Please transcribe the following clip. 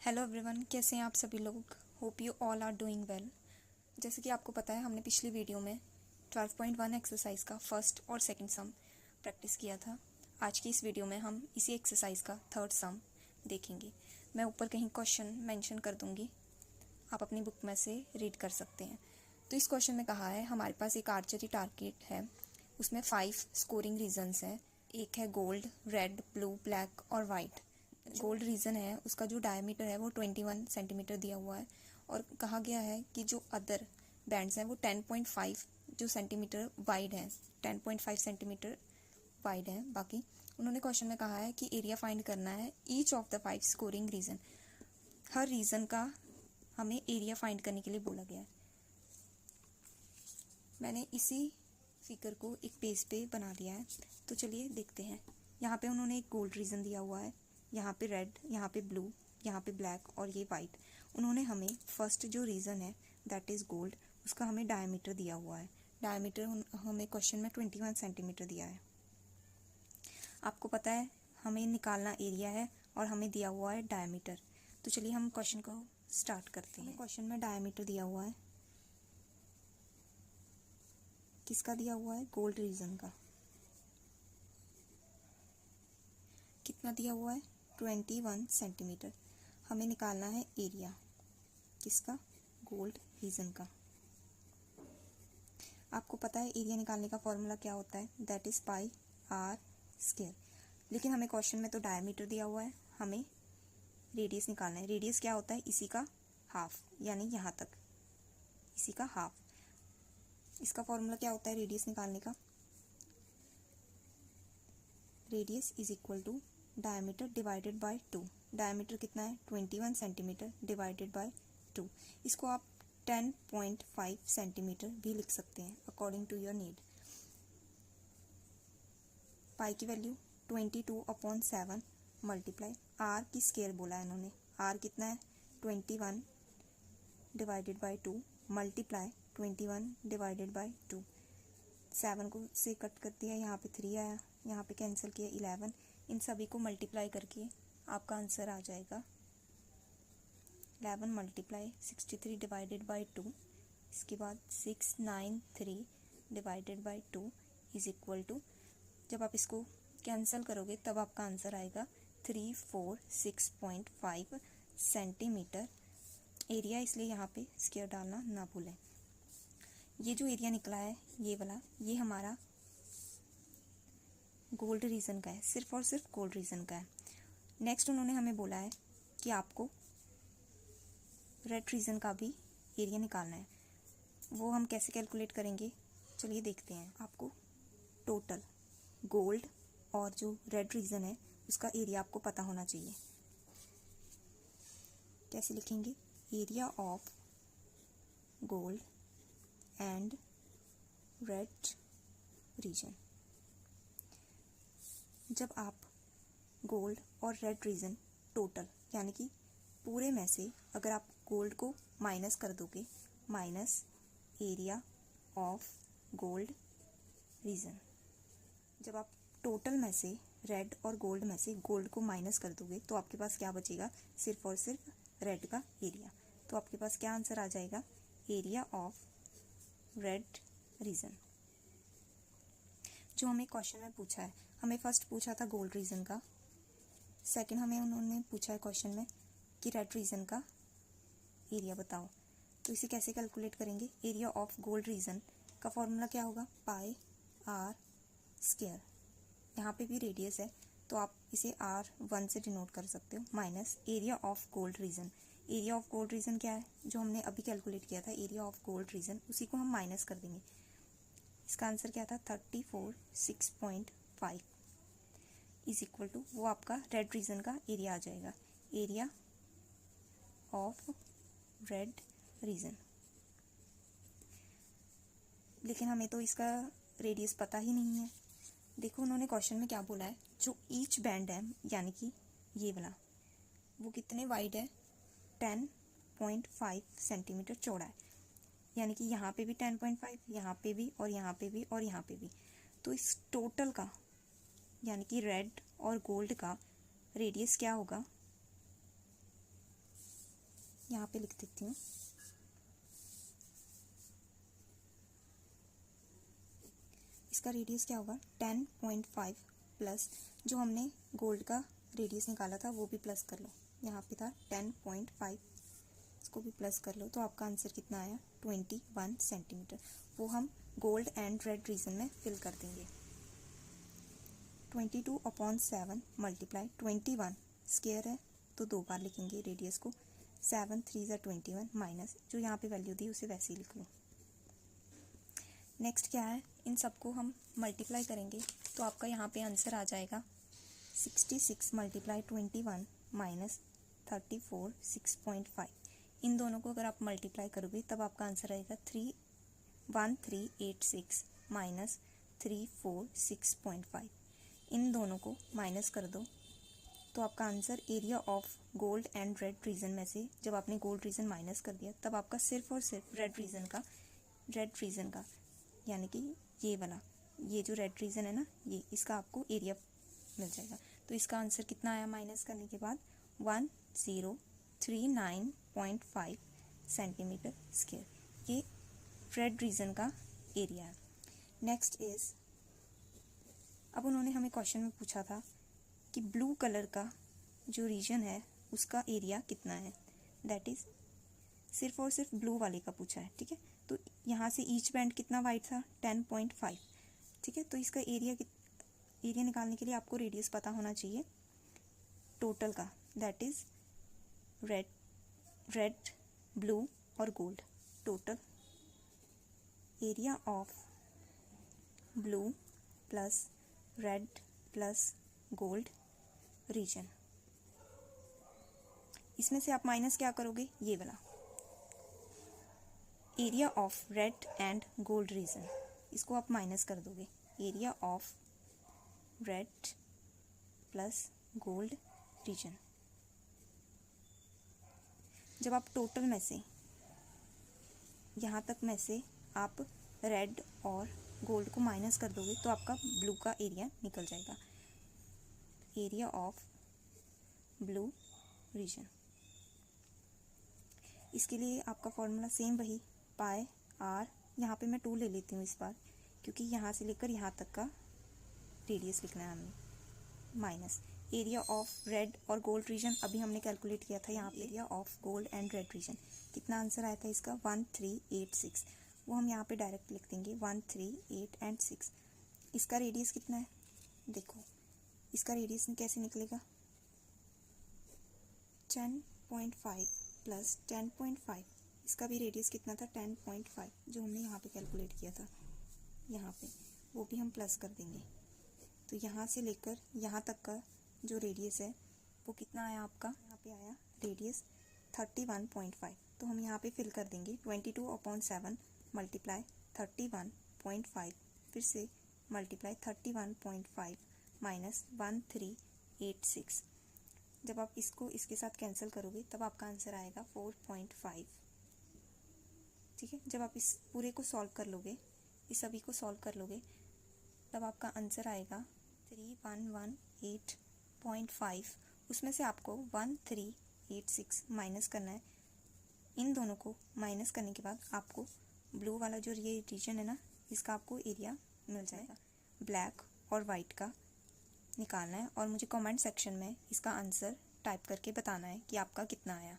Hello everyone, कैसे हैं आप सभी लोग। Hope you all are doing well. जैसे कि आपको पता है, हमने पिछली वीडियो में 12.1 एक्सरसाइज का फर्स्ट और सेकंड सम प्रैक्टिस किया था। आज की इस वीडियो में हम इसी एक्सरसाइज का थर्ड सम देखेंगे। मैं ऊपर कहीं क्वेश्चन मेंशन कर दूंगी, आप अपनी बुक में से रीड कर सकते हैं। तो इस क्वेश्चन में कहा है, हमारे पास एक आर्चरी टारगेट है, उसमें 5 स्कोरिंग रीजन्स हैं। एक है गोल्ड, रेड, ब्लू, ब्लैक और वाइट। गोल्ड रीजन है, उसका जो डायमीटर है वो 21 सेंटीमीटर दिया हुआ है, और कहा गया है कि जो अदर बैंड्स हैं वो 10.5 जो सेंटीमीटर वाइड है, 10.5 सेंटीमीटर वाइड है। बाकी उन्होंने क्वेश्चन में कहा है कि एरिया फाइंड करना है each of the 5 scoring region. हर रीजन का हमें एरिया फाइंड करने के लिए बोला गया है। मैंने इसी फिगर को एक पेज पे बना लिया है, तो चलिए देखते हैं। यहाँ पे उन्होंने एक गोल्ड रीजन दिया हुआ है, यहाँ पे रेड, यहाँ पे ब्लू, यहाँ पे ब्लैक और ये वाइट। उन्होंने हमें फर्स्ट जो रीजन है दैट इज़ गोल्ड, उसका हमें डायमीटर दिया हुआ है। डायमीटर हमें क्वेश्चन में 21 सेंटीमीटर दिया है। आपको पता है हमें निकालना एरिया है और हमें दिया हुआ है डायमीटर। तो चलिए हम क्वेश्चन को स्टार्ट करते हैं। क्वेश्चन में डायमीटर दिया हुआ है, किसका दिया हुआ है? गोल्ड रीजन का। कितना दिया हुआ है? 21 सेंटीमीटर। हमें निकालना है एरिया, किसका? गोल्ड रीजन का। आपको पता है एरिया निकालने का फॉर्मूला क्या होता है? That is pi r square. लेकिन हमें क्वेश्चन में तो डायमीटर दिया हुआ है, हमें रेडियस निकालना है। रेडियस क्या होता है? इसी का हाफ, यानी यहाँ तक, इसी का हाफ। इसका फॉर्मूला क्या होता है रेडियस निकालने का? Radius is equal to diameter divided by 2। Diameter कितना है? 21 सेंटीमीटर डिवाइडेड बाय 2। इसको आप 10.5 सेंटीमीटर भी लिख सकते हैं अकॉर्डिंग टू योर नीड। पाई की वैल्यू 22/7 मल्टीप्लाई आर की स्केयर बोला है इन्होंने। आर कितना है? 21 divided by 2 multiply 21 divided by 2। 7 को से कट कर दिया, यहाँ पे 3 आया, यहाँ पे कैंसिल किया 11। इन सभी को मल्टीप्लाई करके आपका आंसर आ जाएगा 11 मल्टीप्लाई 63 डिवाइडेड बाय 2। इसके बाद 693 divided by 2 is equal to, जब आप इसको कैंसिल करोगे तब आपका आंसर आएगा 346.5 सेंटीमीटर। एरिया इसलिए यहाँ पे स्क्वायर डालना ना भूलें। ये जो एरिया निकला है ये वाला, ये हमारा गोल्ड रीजन का है, सिर्फ और सिर्फ गोल्ड रीजन का है। नेक्स्ट उन्होंने हमें बोला है कि आपको रेड रीजन का भी एरिया निकालना है। वो हम कैसे कैलकुलेट करेंगे, चलिए देखते हैं। आपको टोटल गोल्ड और जो रेड रीजन है उसका एरिया आपको पता होना चाहिए। कैसे लिखेंगे? Area of gold and red region. जब आप गोल्ड और रेड रीजन टोटल, यानी कि पूरे में से अगर आप गोल्ड को माइनस कर दोगे, minus area of gold reason. जब आप टोटल में से रेड और गोल्ड में से गोल्ड को माइनस कर दोगे तो आपके पास क्या बचेगा? सिर्फ और सिर्फ रेड का एरिया। तो आपके पास क्या आंसर आ जाएगा? Area of red region. जो हमें क्वेश्चन में पूछा है, हमें फर्स्ट पूछा था गोल्ड रीजन का, सेकंड हमें उन्होंने पूछा है क्वेश्चन में कि रेड रीजन का एरिया बताओ। तो इसे कैसे कैलकुलेट करेंगे? एरिया ऑफ गोल्ड रीजन का फॉर्मूला क्या होगा? पाई आर स्क्वायर। यहाँ पे भी रेडियस है तो आप इसे R1 से डिनोट कर सकते हो, minus area of gold reason. Area of gold reason क्या है? जो हमने अभी कैलकुलेट किया था एरिया ऑफ गोल्ड रीजन, उसी को हम माइनस कर देंगे। इसका आंसर क्या था? 346.5 इज इक्वल टू, वो आपका रेड रीजन का एरिया आ जाएगा। Area of red region. लेकिन हमें तो इसका रेडियस पता ही नहीं है। देखो उन्होंने क्वेश्चन में क्या बोला है, जो ईच बैंड है, यानी कि ये वाला, वो कितने वाइड है? 10.5 सेंटीमीटर चौड़ा है। यानी कि यहाँ पे भी 10.5, यहाँ पे भी, और यहाँ पे भी, और यहाँ पे भी। तो इस टोटल का, यानी कि रेड और गोल्ड का रेडियस क्या होगा? यहाँ पे लिख देती हूँ। इसका रेडियस क्या होगा 10.5 प्लस जो हमने गोल्ड का रेडियस निकाला था वो भी प्लस कर लो, यहाँ पे था 10.5, इसको भी प्लस कर लो, तो आपका आंसर कितना आया 21 सेंटीमीटर। वो हम गोल्ड एंड रेड रीजन में फिल कर देंगे। 22/7 मल्टीप्लाई 21 स्क्वायर है तो 2 बार लिखेंगे रेडियस को, 7 3 ज़ा 21 माइनस जो यहाँ पे वैल्यू दी उसे वैसे ही लिख लो। नेक्स्ट क्या है, इन सबको हम मल्टीप्लाई करेंगे तो आपका यहाँ पे आंसर आ जाएगा 66 मल्टीप्लाई 21 माइनस 34 6.5। इन दोनों को अगर आप मल्टीप्लाई करोगे तब आपका आंसर आएगा 1386 माइनस 346.5। इन दोनों को माइनस कर दो तो आपका answer area of gold and red region में से जब आपने गोल्ड रीजन माइनस कर दिया तब आपका सिर्फ और सिर्फ रेड रीजन का यानी कि ये वाला, ये जो रेड रीजन है ना, ये इसका आपको एरिया मिल जाएगा। तो इसका आंसर कितना आया माइनस करने के बाद 1039.5 सेंटीमीटर स्क्वायर। ये रेड रीजन का एरिया है। नेक्स्ट इज, अब उन्होंने हमें क्वेश्चन में पूछा था कि ब्लू कलर का जो रीजन है उसका एरिया कितना है, दैट इज सिर्फ और सिर्फ ब्लू वाले का पूछा है। ठीक है, तो यहाँ से ईच बैंड कितना वाइड था 10.5। ठीक है, तो इसका एरिया निकालने के लिए आपको रेडियस पता होना चाहिए टोटल का, दैट इज रेड ब्लू और gold, total area of blue plus red plus gold reason. इसमें से आप माइनस क्या करोगे, ये वाला area of red and gold reason, इसको आप माइनस कर दोगे, area of red plus gold reason. जब आप टोटल में से यहाँ तक में से आप रेड और गोल्ड को माइनस कर दोगे तो आपका ब्लू का एरिया निकल जाएगा, एरिया ऑफ ब्लू रीजन। इसके लिए आपका फॉर्मूला सेम वही पाई आर, यहाँ पे मैं 2 ले लेती हूँ इस बार क्योंकि यहाँ से लेकर यहाँ तक का रेडियस लिखना है हमें, माइनस एरिया ऑफ रेड और गोल्ड रीजन अभी हमने कैलकुलेट किया था, यहाँ पे area of gold and red region कितना आंसर आया था इसका 1386, वो हम यहाँ पे डायरेक्ट लिख देंगे 1386 एंड 6। इसका रेडियस कितना है, देखो इसका रेडियस कैसे निकलेगा 10.5 प्लस 10.5, इसका भी रेडियस कितना था 10.5 जो हमने यहाँ पे कैलकुलेट किया था, यहाँ पे वो भी हम प्लस कर देंगे। तो यहाँ से लेकर यहाँ तक का जो रेडियस है वो कितना आया आपका, यहाँ पे आया रेडियस 31.5, तो हम यहाँ पे फिल कर देंगे 22/7 मल्टीप्लाई 31.5, फिर से मल्टीप्लाई 31.5 माइनस 1386। जब आप इसको इसके साथ कैंसिल करोगे तब आपका आंसर आएगा 4.5। ठीक है, जब आप इस पूरे को सॉल्व कर लोगे, इस सभी को सॉल्व कर लोगे तब आपका आंसर आएगा 3118.5। उसमें से आपको 1386 माइनस करना है। इन दोनों को माइनस करने के बाद आपको ब्लू वाला जो ये रीजन है ना, इसका आपको एरिया मिल जाएगा। ब्लैक और वाइट का निकालना है और मुझे कमेंट सेक्शन में इसका आंसर टाइप करके बताना है कि आपका कितना आया।